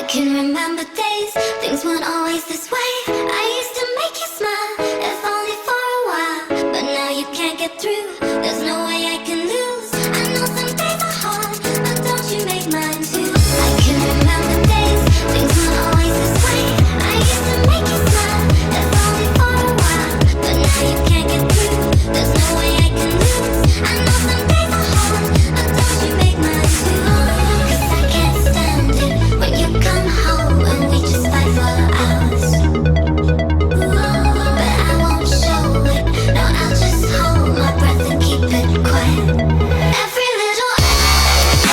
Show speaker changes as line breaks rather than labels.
can remember days, things weren't always this way. I used to make you smile, if only for a while. But now you can't get through, there's no way I can lose. I know some days are hard, but don't you make mine too. I can remember days, things weren't always this way. I used to make you smile, if only for a while. But now you can't get through, there's no way I can lose. I know some days are hard, but don't you make mine too. 'Cause I can't stand it when you come home and we just fight for hours. But I won't show it, no, I'll just hold my breath and keep it quiet. Every little earthquake.